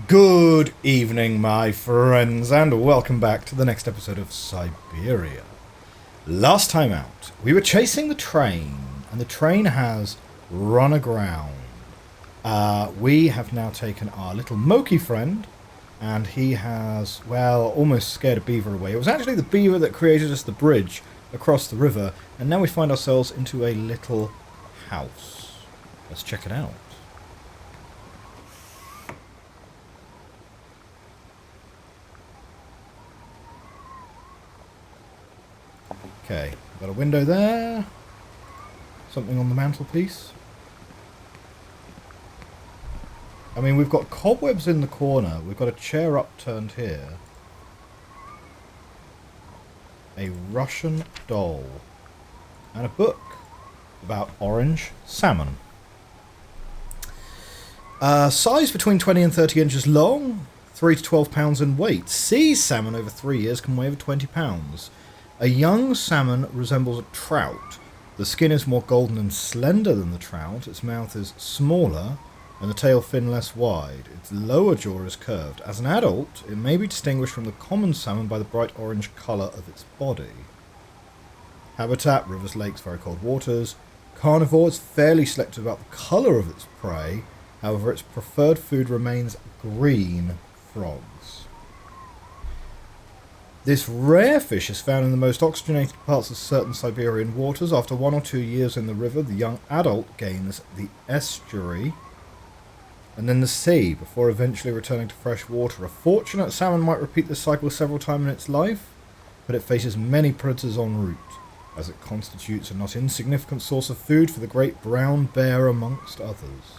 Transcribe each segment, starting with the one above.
Good evening, my friends, and welcome back to the next episode of Syberia. Last time out, we were chasing the train, and the train has run aground. We have now taken our little Moki friend, and he has, well, almost scared a beaver away. It was actually the beaver that created us the bridge across the river, and now we find ourselves into a little house. Let's check it out. Okay, got a window there. Something on the mantelpiece. I mean, we've got cobwebs in the corner. We've got a chair upturned here. A Russian doll. And a book about orange salmon. Size between 20 and 30 inches long. 3 to 12 pounds in weight. Sea salmon over 3 years can weigh over 20 pounds. A young salmon resembles a trout. The skin is more golden and slender than the trout. Its mouth is smaller and the tail fin less wide. Its lower jaw is curved. As an adult, it may be distinguished from the common salmon by the bright orange colour of its body. Habitat: rivers, lakes, very cold waters. Carnivore: is fairly selective about the colour of its prey. However, its preferred food remains green frogs. This rare fish is found in the most oxygenated parts of certain Siberian waters. After 1 or 2 years in the river, the young adult gains the estuary and then the sea before eventually returning to fresh water. A fortunate salmon might repeat this cycle several times in its life, but it faces many predators en route, as it constitutes a not insignificant source of food for the great brown bear amongst others.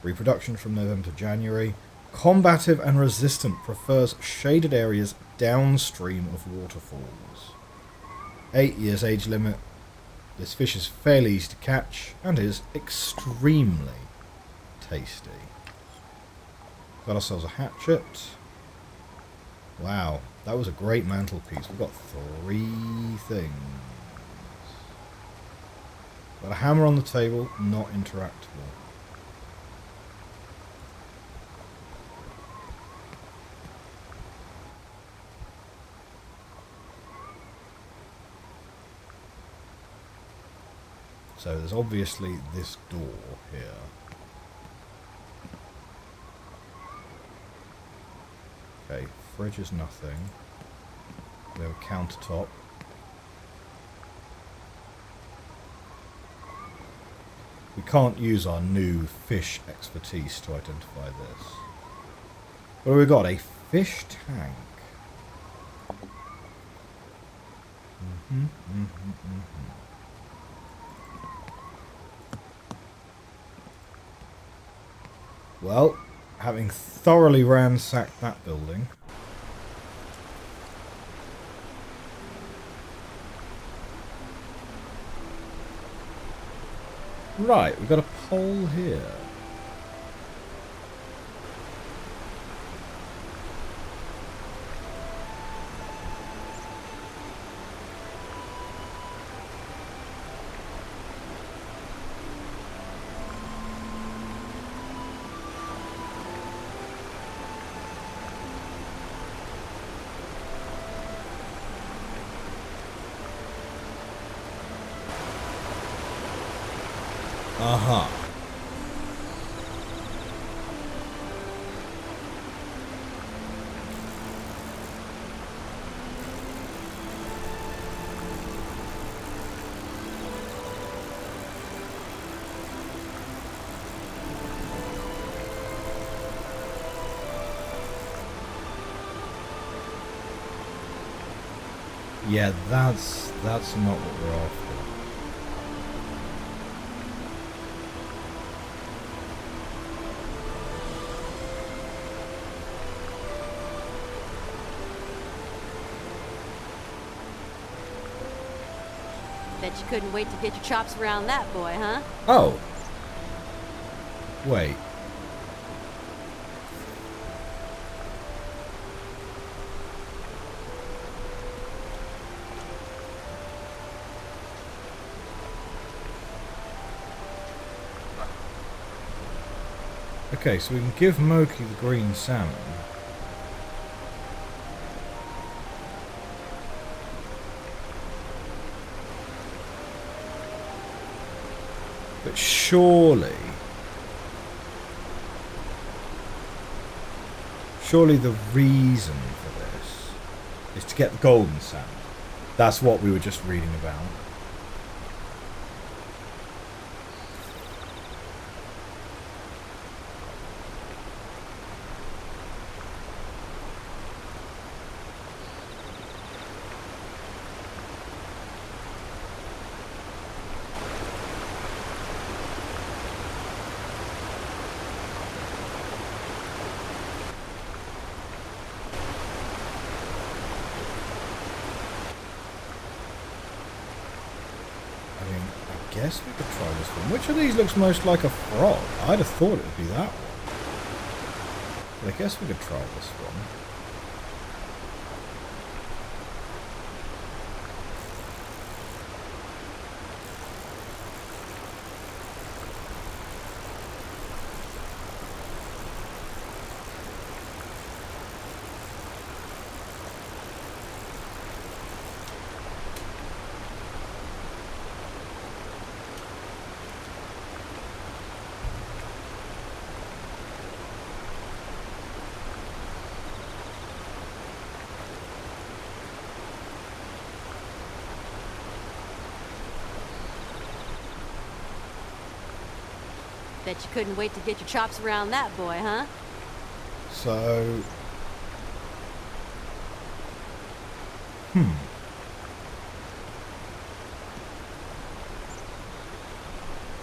Reproduction from November to January. Combative and resistant, prefers shaded areas downstream of waterfalls. 8 years age limit. This fish is fairly easy to catch and is extremely tasty. Got ourselves a hatchet. Wow, that was a great mantelpiece. We've got 3 things. Got a hammer on the table, not interactable. So there's obviously this door here. Okay, fridge is nothing. We have a countertop. We can't use our new fish expertise to identify this. What have we got? A fish tank. Well, having thoroughly ransacked that building, right, we've got a pole here. Aha. Yeah, that's not what we're after. Bet you couldn't wait to get your chops around that boy, huh? Oh. Wait. Okay, so we can give Moki the green salmon. But surely the reason for this is to get the golden salmon. That's what we were just reading about. I guess we could try this one. Which of these looks most like a frog? I'd have thought it would be that one. But I guess we could try this one. Bet you couldn't wait to get your chops around that boy, huh? So...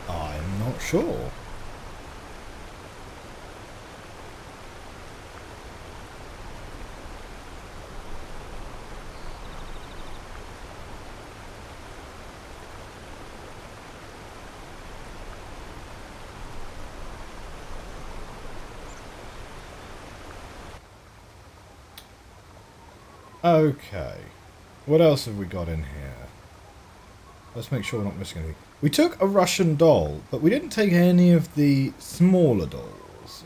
I'm not sure. Okay. What else have we got in here? Let's make sure we're not missing anything. We took a Russian doll, but we didn't take any of the smaller dolls.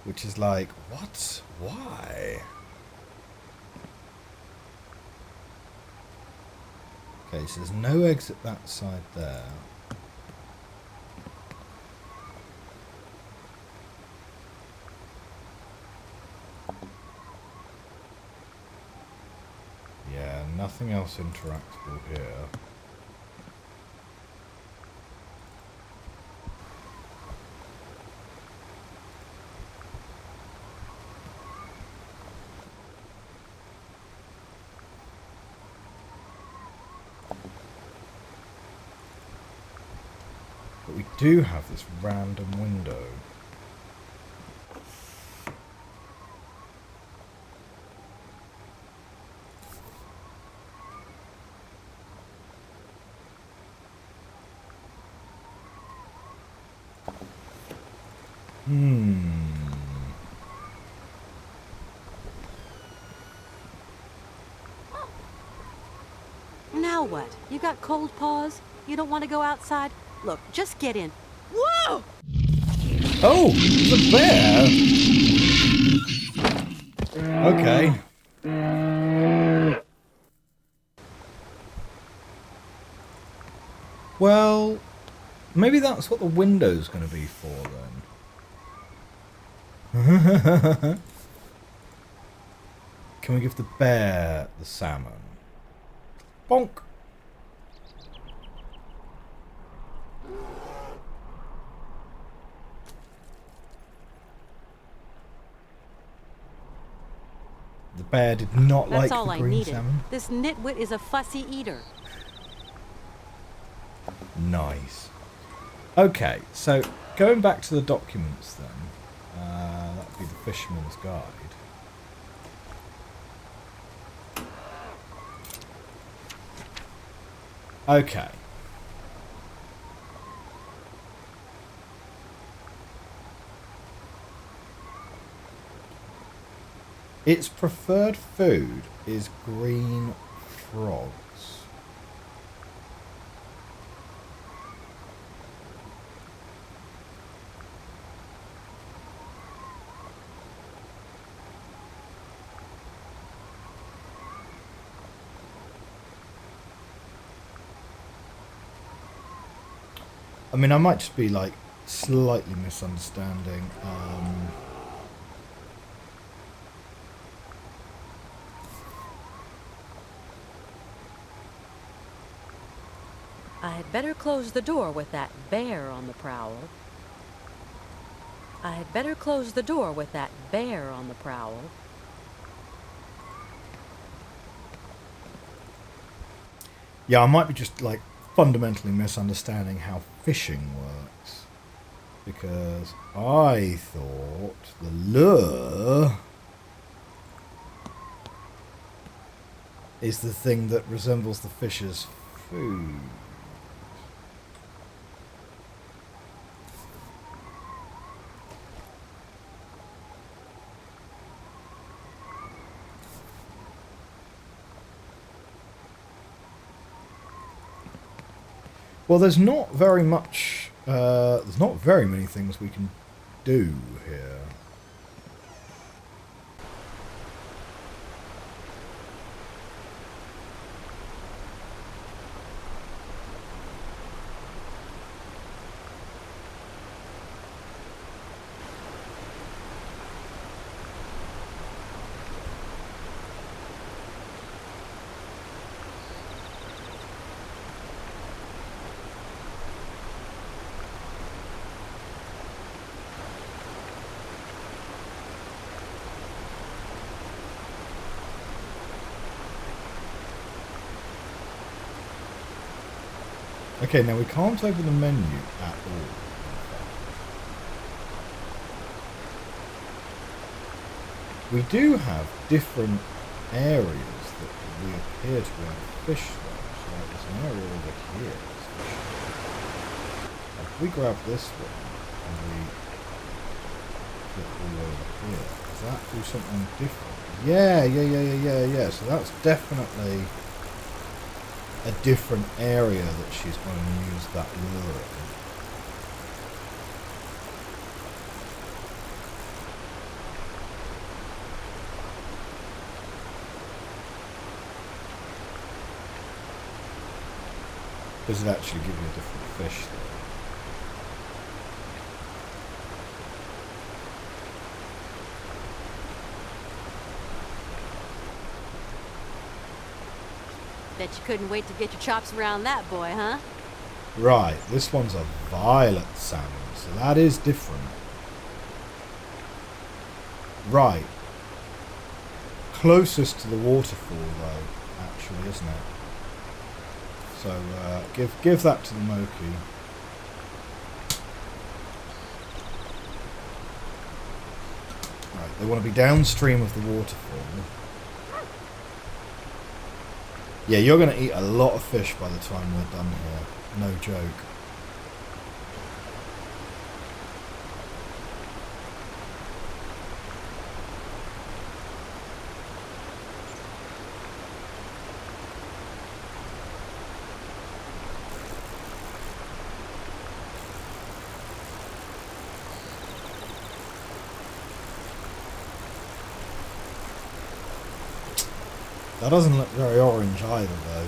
Which is like, what? Why? Okay, so there's no exit that side there. Yeah, nothing else interactable here. But we do have this random window. Now what? You got cold paws? You don't want to go outside? Look, just get in. Whoa! Oh, the bear! Okay. Well, maybe that's what the window's going to be for then. Can we give the bear the salmon? Bonk! The bear did not like the green salmon. This nitwit is a fussy eater. Nice. Okay, so going back to the documents then. That would be the Fisherman's Guide. Okay. Its preferred food is green frogs. I mean, I might just be like slightly misunderstanding. I had better close the door with that bear on the prowl. I had better close the door with that bear on the prowl. Yeah, I might be just like fundamentally misunderstanding how fishing works. Because I thought the lure is the thing that resembles the fish's food. Well, there's not very much, there's not very many things we can do here. Okay, now we can't open the menu at all. We do have different areas that we appear to be able to fish from. So there's an area over here that's fishing. If we grab this one and we flip all the way over here, does that do something different? Yeah. So that's definitely a different area that she's going to use that lure in. Does it actually give you a different fish though? Bet you couldn't wait to get your chops around that boy, huh? Right, this one's a violet salmon, so that is different. Right. Closest to the waterfall though, actually, isn't it? So give that to the Moki. Right, they want to be downstream of the waterfall. Yeah, you're going to eat a lot of fish by the time we're done here. No joke. That doesn't look very orange either, though.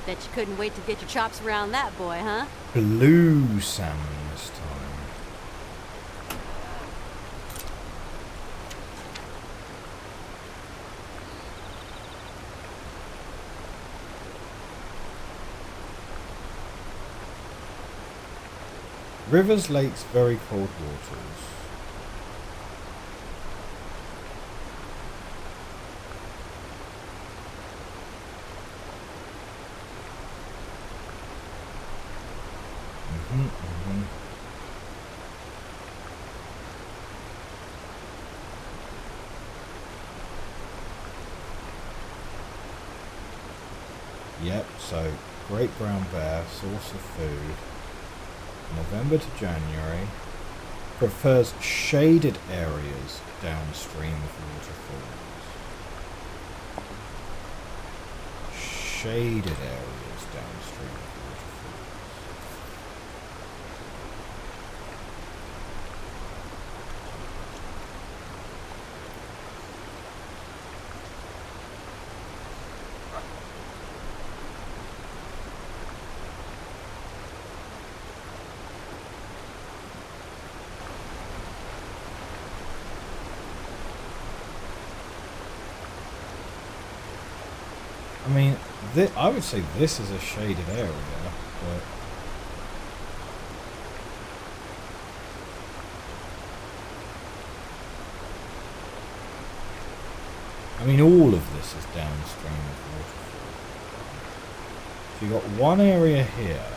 Bet you couldn't wait to get your chops around that boy, huh? Blue salmon this time. Rivers, lakes, very cold waters. Yep, so great brown bear, source of food. November to January. Prefers shaded areas downstream of waterfalls. shaded areas downstream of waterfalls. I mean, I would say this is a shaded area, but I mean, all of this is downstream of waterfall. So you got one area here.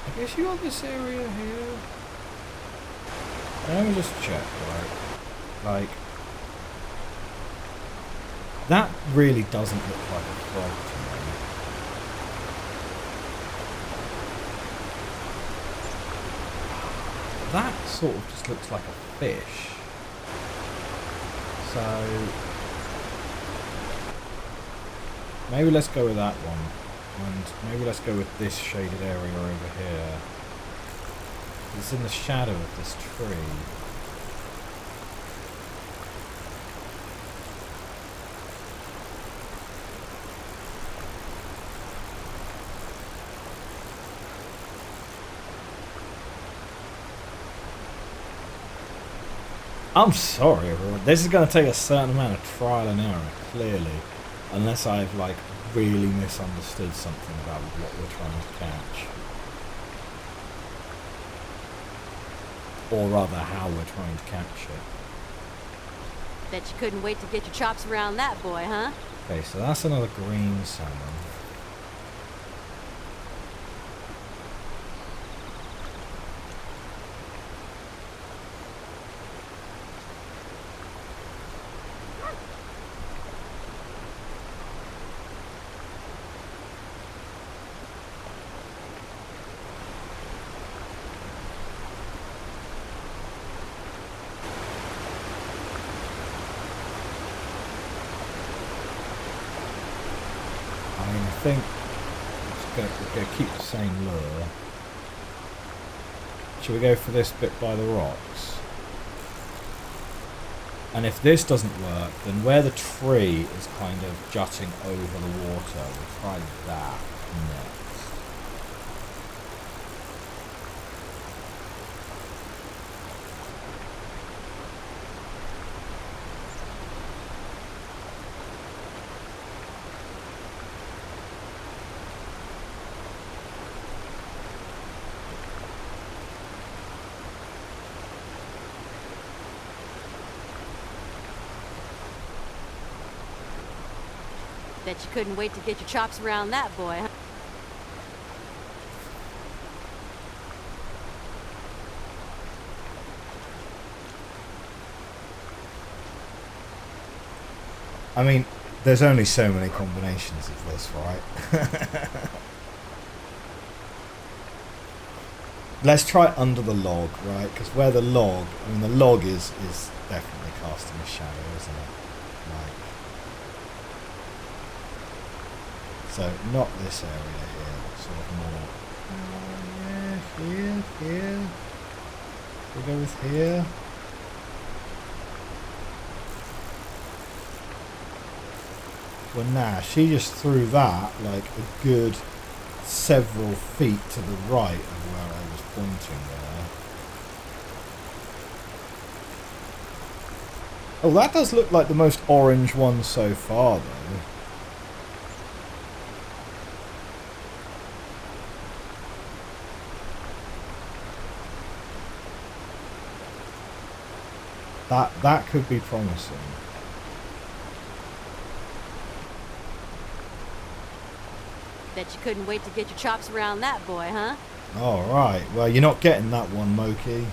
I guess you got this area here. Let me just check, right? Like, that really doesn't look like a frog to me. That sort of just looks like a fish. So maybe let's go with that one. And maybe let's go with this shaded area over here. It's in the shadow of this tree. I'm sorry everyone, this is going to take a certain amount of trial and error, clearly, unless I've like really misunderstood something about what we're trying to catch. Or rather, how we're trying to catch it. Bet you couldn't wait to get your chops around that boy, huh? Okay, so that's another green salmon. I think we're going to keep the same lure. Should we go for this bit by the rocks? And if this doesn't work, then where the tree is kind of jutting over the water, we'll try that next. Bet you couldn't wait to get your chops around that boy, huh? I mean, there's only so many combinations of this, right? Let's try under the log, right? Because where the log, I mean, the log is definitely casting a shadow, isn't it? Like, so not this area here, sort of more. Yeah, here. We go with here. Well, nah, she just threw that like a good several feet to the right of where I was pointing there. Oh, that does look like the most orange one so far, though. That could be promising. Bet you couldn't wait to get your chops around that boy, huh? Alright, well, you're not getting that one, Moki.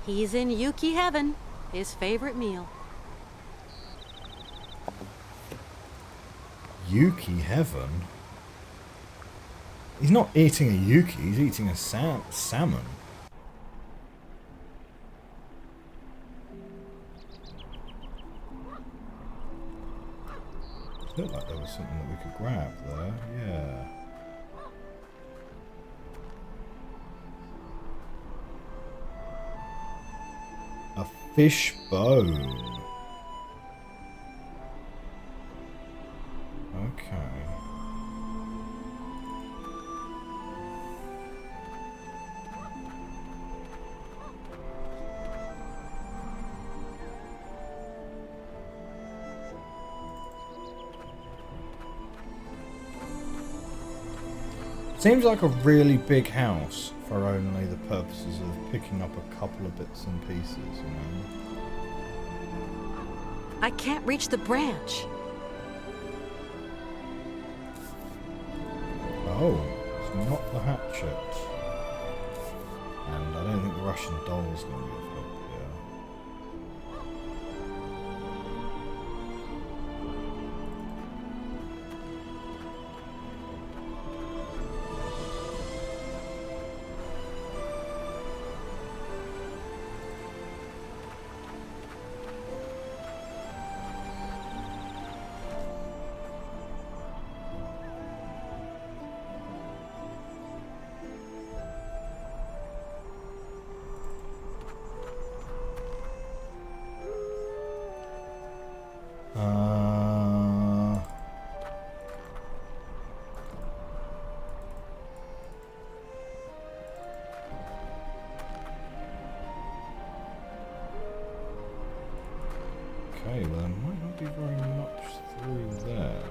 He's in Yuki heaven, his favorite meal. Yuki heaven? He's not eating a Yuki, he's eating a salmon. Looked like there was something that we could grab there, yeah. A fish bone. Okay. Seems like a really big house for only the purposes of picking up a couple of bits and pieces, you know. I can't reach the branch. Oh, it's not the hatchet. And I don't think the Russian doll's going to be a help here. Okay, well, there might not be very much through there.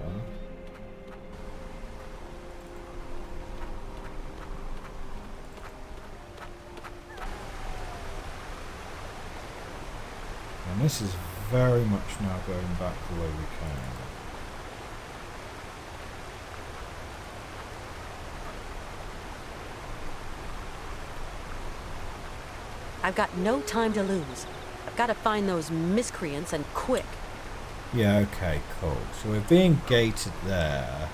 And this is very much now going back the way we came. I've got no time to lose. I've got to find those miscreants and quick. Yeah, okay, cool. So we're being gated there.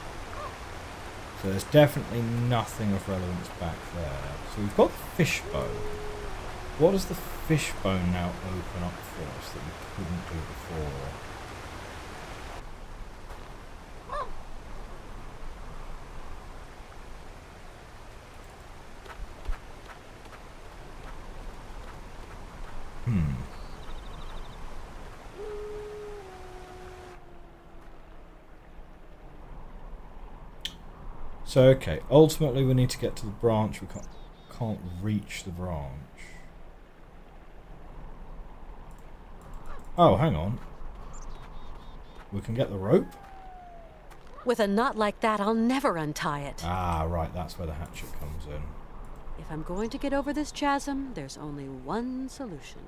So there's definitely nothing of relevance back there. So we've got the fishbone. What does the fishbone now open up for us that we couldn't do before? So, okay, ultimately we need to get to the branch. We can't reach the branch. Oh, hang on. We can get the rope? With a knot like that, I'll never untie it. Ah, right, that's where the hatchet comes in. If I'm going to get over this chasm, there's only one solution.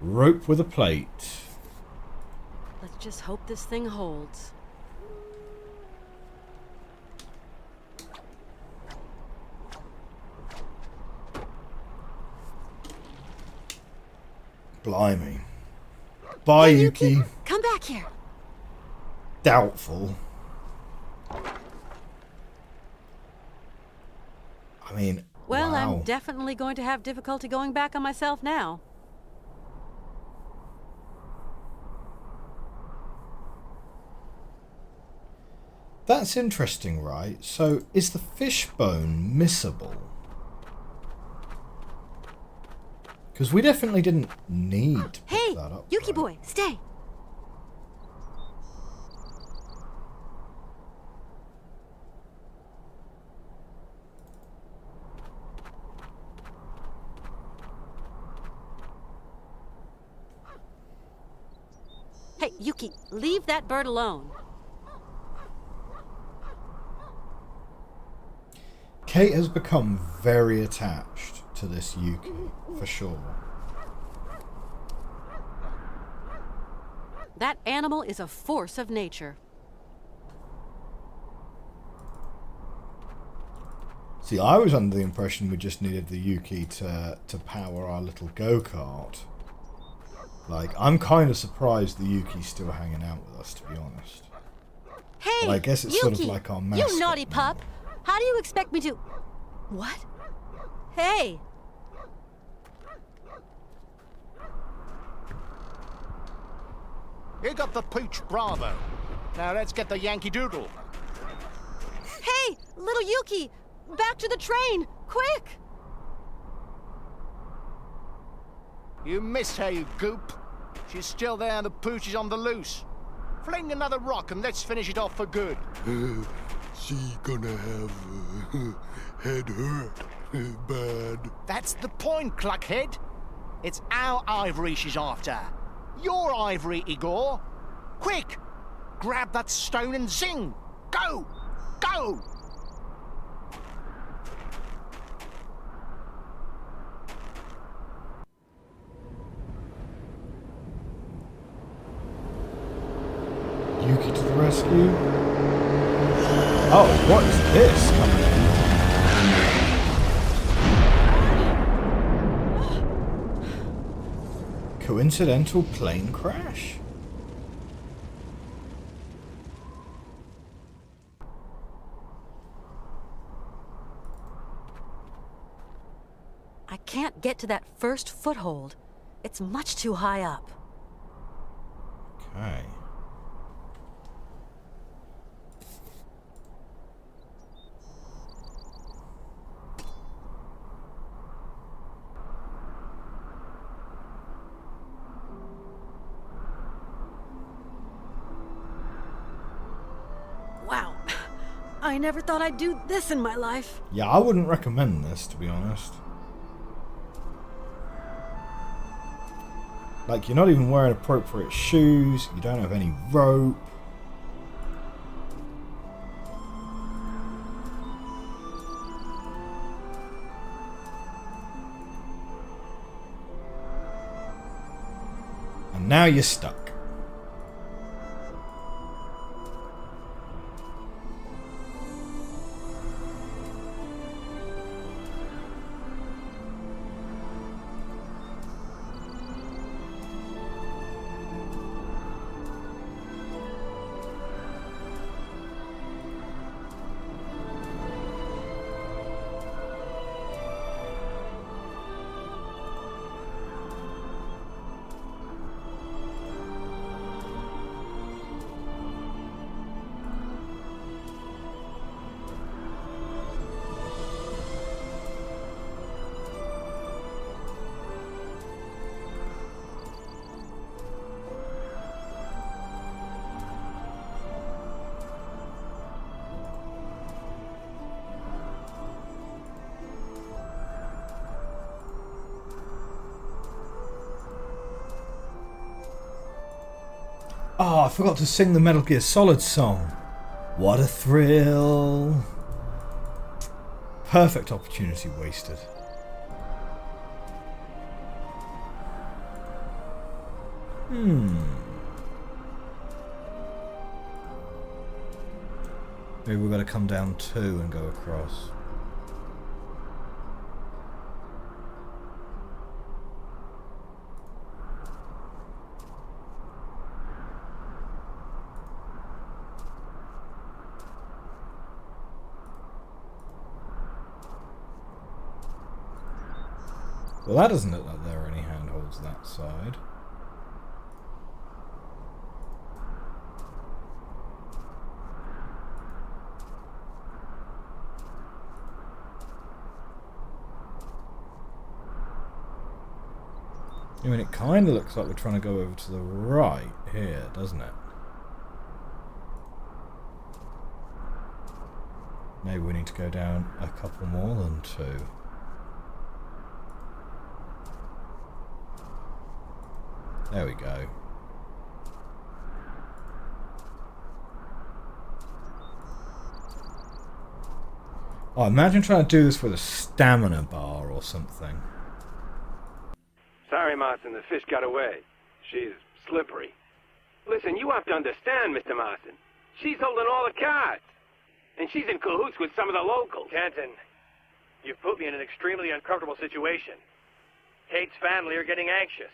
Rope with a plate. Let's just hope this thing holds. Blimey. Bye, Hey, Yuki. Come back here. Doubtful. I mean, Well, wow. I'm definitely going to have difficulty going back on myself now. That's interesting, right? So, is the fishbone missable? Because we definitely didn't need to pick Hey, that up. Yuki right? boy, stay. Hey, Yuki, leave that bird alone. Kate has become very attached to this Yuki, for sure. That animal is a force of nature. See, I was under the impression we just needed the Yuki to power our little go-kart. Like, I'm kind of surprised the Yuki's still hanging out with us, to be honest. Hey, but I guess it's Yuki, sort of like our mascot. You naughty pup! How do you expect me to... What? Hey! You got the pooch Bravo. Now let's get the Yankee Doodle. Hey, little Yuki! Back to the train! Quick! You missed her, you goop. She's still there and the pooch is on the loose. Fling another rock and let's finish it off for good. She gonna have head hurt bad. That's the point, Cluckhead. It's our ivory she's after. Your ivory, Igor. Quick! Grab that stone and zing! Go! Go! Yuki to the rescue. Oh, what is this coming in? Coincidental plane crash? I can't get to that first foothold. It's much too high up. Okay. Wow. I never thought I'd do this in my life. Yeah, I wouldn't recommend this, to be honest. Like, you're not even wearing appropriate shoes, you don't have any rope. And now you're stuck. Oh, I forgot to sing the Metal Gear Solid song. What a thrill. Perfect opportunity wasted. Maybe we've got to come down 2 and go across. Well, that doesn't look like there are any handholds that side. I mean, it kind of looks like we're trying to go over to the right here, doesn't it? Maybe we need to go down a couple more than 2. There we go. Oh, imagine trying to do this with a stamina bar or something. Sorry, Marston, the fish got away. She's slippery. Listen, you have to understand, Mr. Marston. She's holding all the cards. And she's in cahoots with some of the locals. Canton, You've put me in an extremely uncomfortable situation. Kate's family are getting anxious.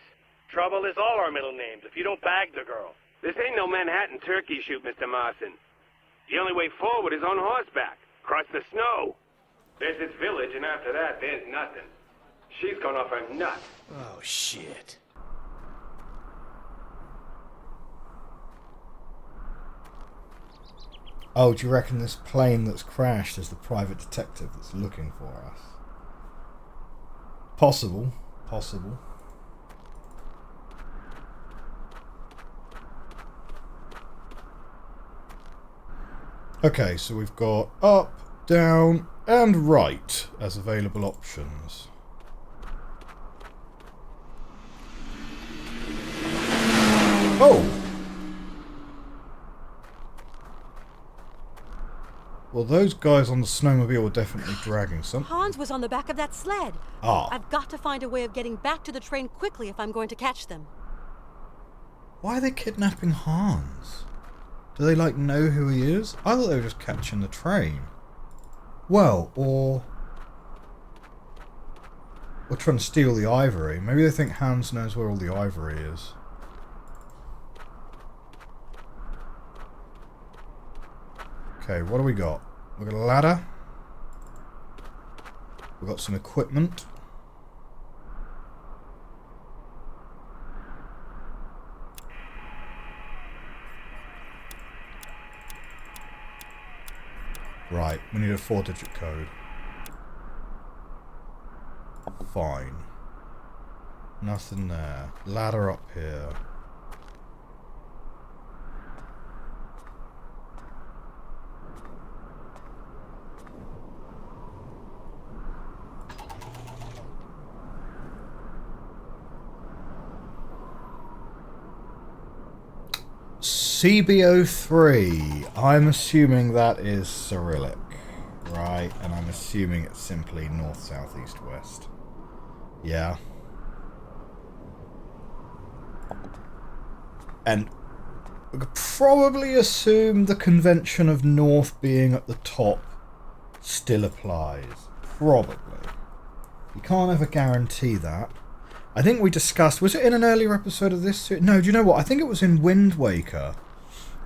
Trouble is all our middle names if you don't bag the girl. This ain't no Manhattan turkey shoot, Mr. Marston. The only way forward is on horseback, across the snow. There's this village, and after that, there's nothing. She's gone off her nut. Oh, shit. Oh, do you reckon this plane that's crashed is the private detective that's looking for us? Possible. Possible. Okay, so we've got up, down, and right as available options. Oh! Well, those guys on the snowmobile were definitely dragging something. Hans was on the back of that sled. Ah. I've got to find a way of getting back to the train quickly if I'm going to catch them. Why are they kidnapping Hans? Do they, like, know who he is? I thought they were just catching the train. Well, or trying to steal the ivory. Maybe they think Hans knows where all the ivory is. Okay, what do we got? We've got a ladder. We've got some equipment. Right, we need a 4-digit code. Fine. Nothing there. Ladder up here. CBO3. I'm assuming that is Cyrillic, right? And I'm assuming it's simply north, south, east, west. Yeah. And we could probably assume the convention of north being at the top still applies. Probably. You can't ever guarantee that. I think we discussed... Was it in an earlier episode of this? No, do you know what? I think it was in Wind Waker.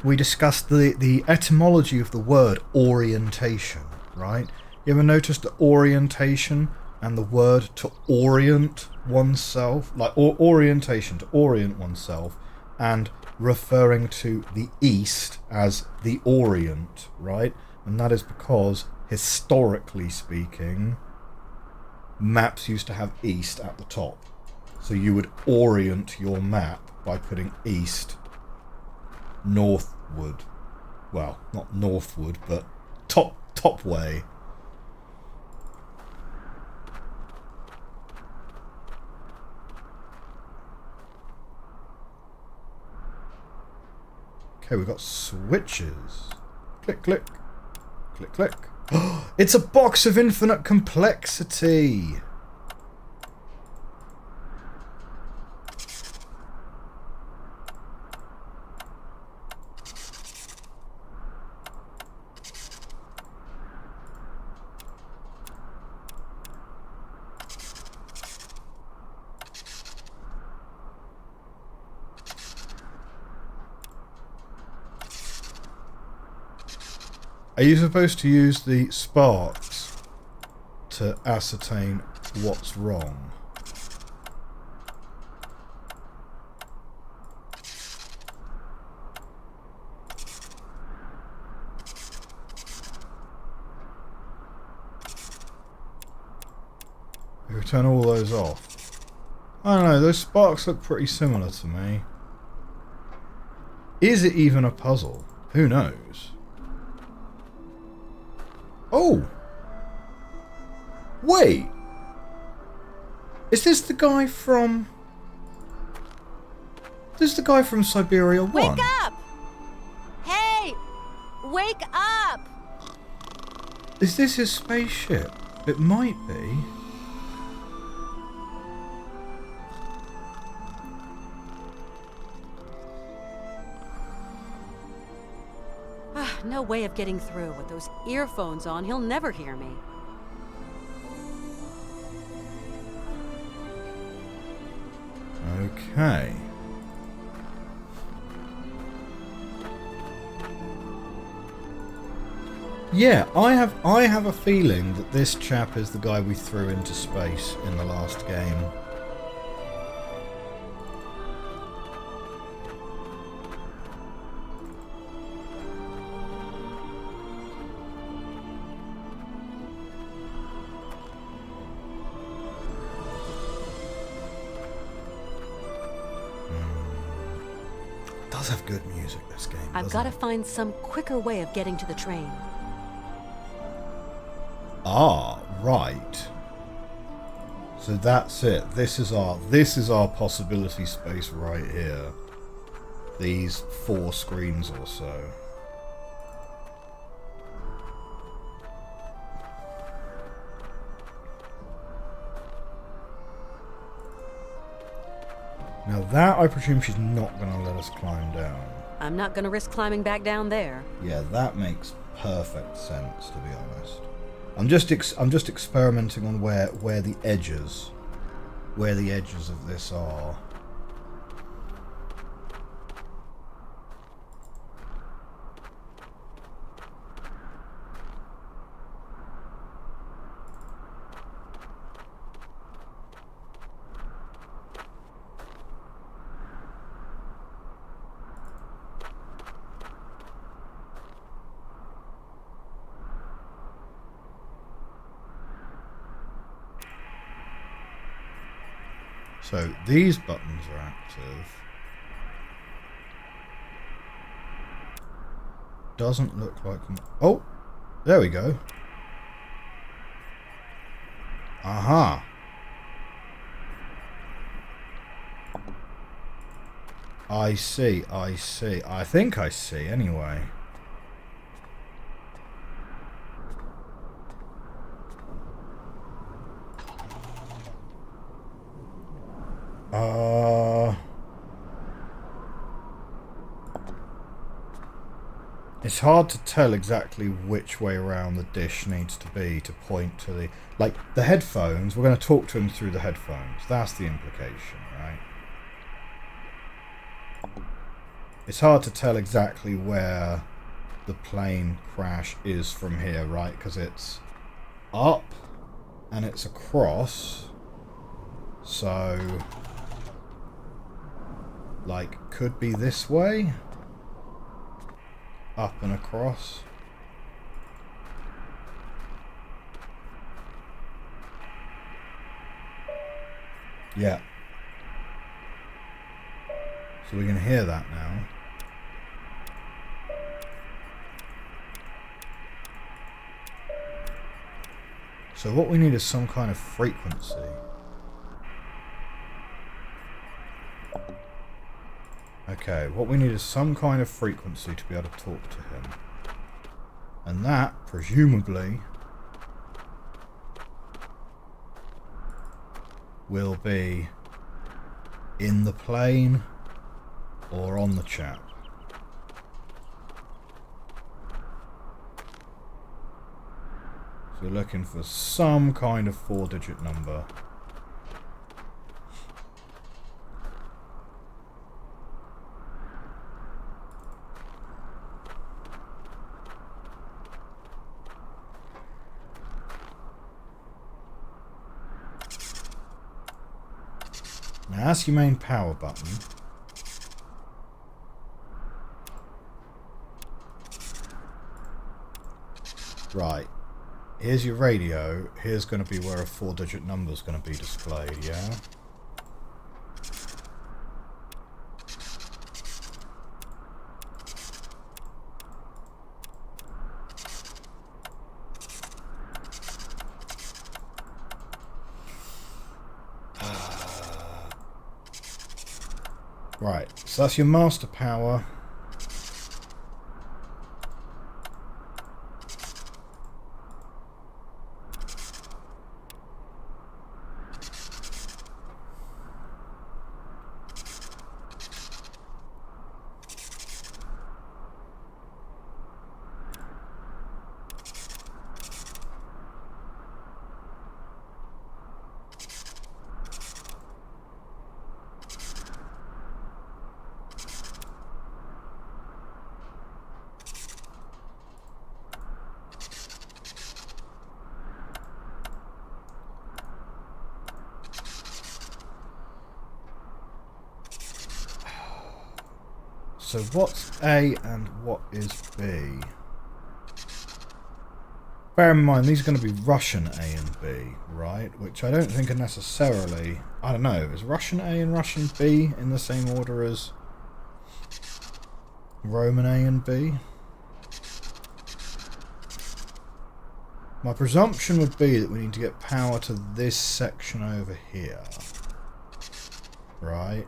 We discussed the etymology of the word orientation, right? You ever noticed the orientation and the word to orient oneself? Like, orientation, to orient oneself, and referring to the East as the Orient, right? And that is because, historically speaking, maps used to have East at the top. So you would orient your map by putting East northward. Well, not northward, but top way. Okay, we've got switches. Click, click. Click, click. It's a box of infinite complexity. Are you supposed to use the sparks to ascertain what's wrong? If we turn all those off. I don't know, those sparks look pretty similar to me. Is it even a puzzle? Who knows? Oh! Wait! Is this the guy from... This is the guy from Syberia 1. Wake up! Hey! Wake up! Is this his spaceship? It might be. No way of getting through. With those earphones on, he'll never hear me. Okay. Yeah, I have a feeling that this chap is the guy we threw into space in the last game. It does have good music, this game. I've got to find some quicker way of getting to the train. Ah, right. So that's it. This is our possibility space right here. These 4 screens or so. Now that, I presume she's not going to let us climb down. I'm not going to risk climbing back down there. Yeah, that makes perfect sense, to be honest. I'm just experimenting on where the edges of this are. So these buttons are active. Doesn't look like them. Oh, there we go. Aha. I see. I think I see anyway. It's hard to tell exactly which way around the dish needs to be to point to the... Like, the headphones, we're going to talk to him through the headphones. That's the implication, right? It's hard to tell exactly where the plane crash is from here, right? Because it's up and it's across. So... like, could be this way? Up and across. Yeah. So we can hear that now. So what we need is some kind of frequency. Okay, what we need is some kind of frequency to be able to talk to him. And that, presumably, will be in the plane or on the chap. So we're looking for some kind of 4-digit number. Now that's your main power button. Right. Here's your radio. Here's going to be where a 4-digit number is going to be displayed, yeah? Right, so that's your master power. So what's A and what is B? Bear in mind, these are going to be Russian A and B, right? Which I don't think are necessarily... I don't know, is Russian A and Russian B in the same order as Roman A and B? My presumption would be that we need to get power to this section over here. Right?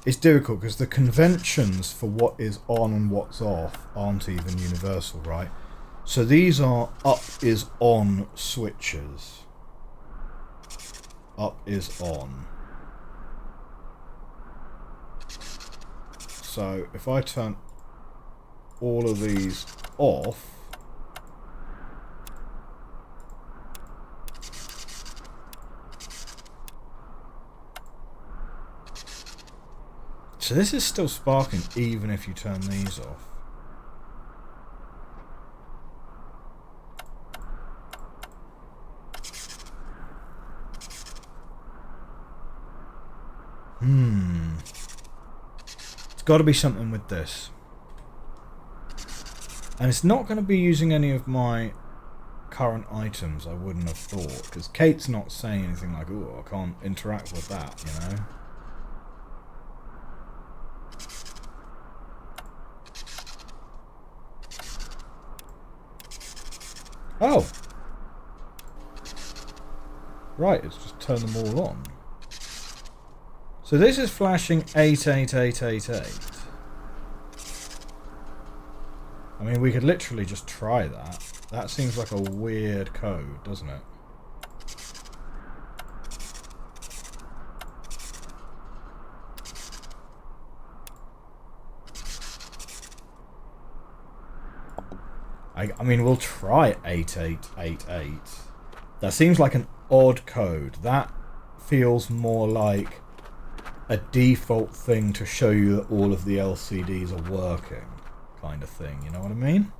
It's difficult because the conventions for what is on and what's off aren't even universal, right? So these are up is on switches. Up is on. So if I turn all of these off, so this is still sparking even if you turn these off. It's got to be something with this. And it's not going to be using any of my current items, I wouldn't have thought. Because Kate's not saying anything like, oh, I can't interact with that, you know? Oh! Right, it's just turned them all on. So this is flashing 88888. I mean, we could literally just try that. That seems like a weird code, doesn't it? I mean, we'll try 8888. That seems like an odd code. That feels more like a default thing to show you that all of the LCDs are working, kind of thing, you know what I mean?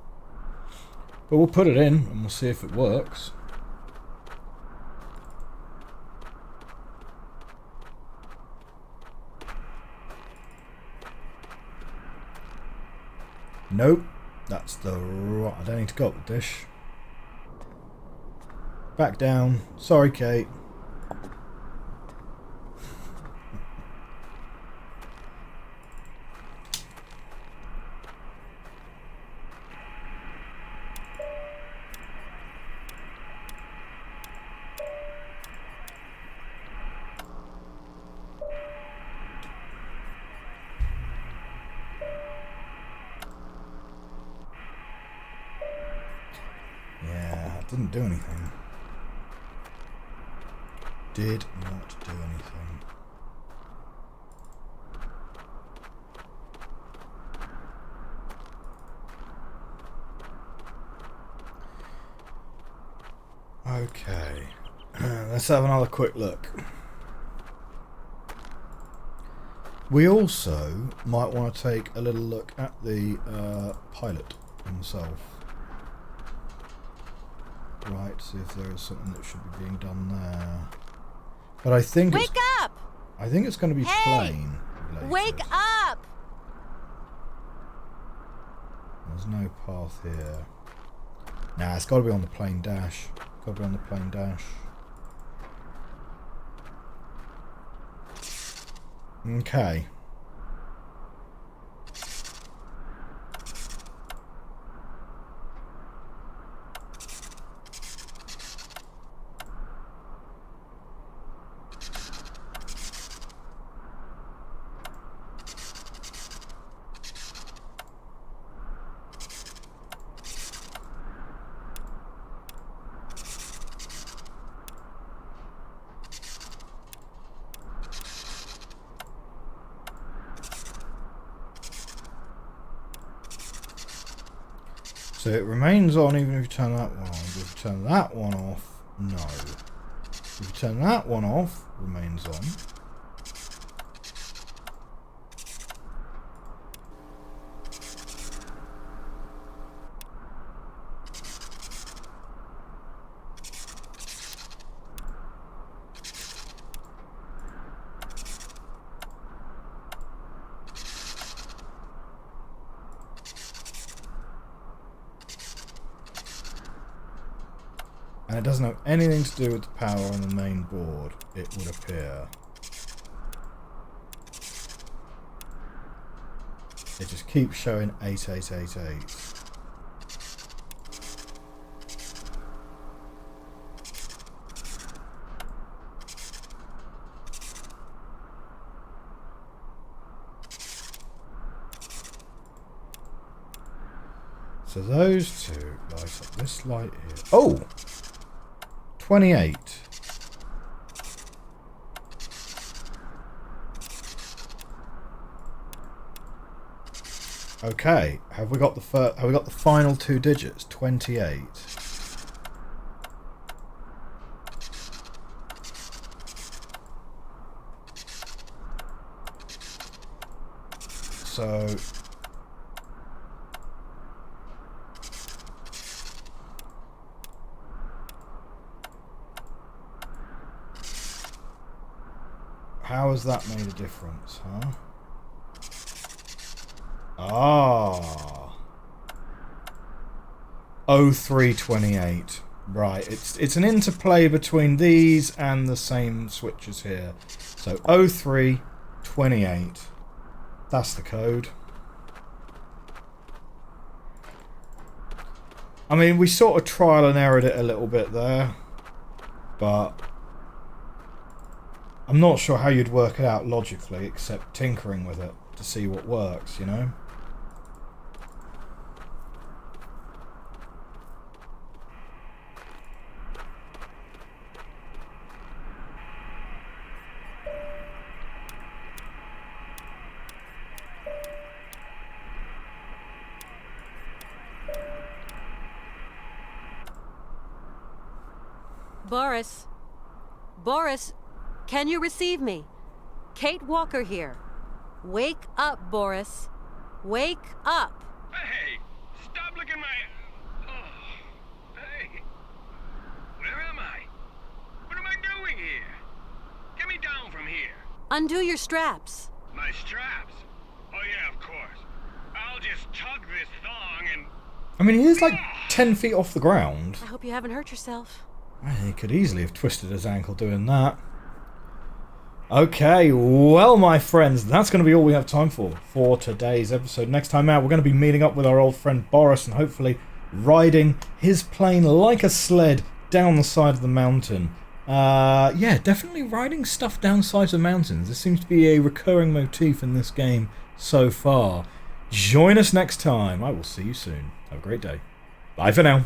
But we'll put it in and we'll see if it works. Nope. That's the right... I don't need to go up the dish. Back down. Sorry, Kate. Didn't do anything. Did not do anything. Okay. Let's have another quick look. We also might want to take a little look at the pilot himself. Right, see if there is something that should be being done there. But I think Wake up! I think it's going to be plain. Wake up! There's no path here. Nah, it's got to be on the plain dash. Got to be on the plain dash. Okay. So it remains on even if you turn that one on. If you turn that one off, no. If you turn that one off, remains on. And it doesn't have anything to do with the power on the main board, it would appear. It just keeps showing 8888. So those two light up this light here. Oh! 28. Okay, have we got the final two digits? 28. So how has that made a difference, huh? Ah. 0328. Right, it's an interplay between these and the same switches here. So 0328. That's the code. I mean, we sort of trial and errored it a little bit there, but I'm not sure how you'd work it out logically, except tinkering with it to see what works, you know? Boris. Boris, can you receive me? Kate Walker here. Wake up, Boris. Wake up. Hey, stop looking my... Oh, hey. Where am I? What am I doing here? Get me down from here. Undo your straps. My straps? Oh yeah, of course. I'll just tug this thong and... I mean, he is like 10 feet off the ground. I hope you haven't hurt yourself. He could easily have twisted his ankle doing that. Okay, well, my friends, that's going to be all we have time for today's episode. Next time out, we're going to be meeting up with our old friend Boris and hopefully riding his plane like a sled down the side of the mountain. Yeah, definitely riding stuff down sides of mountains. This seems to be a recurring motif in this game so far. Join us next time. I will see you soon. Have a great day. Bye for now.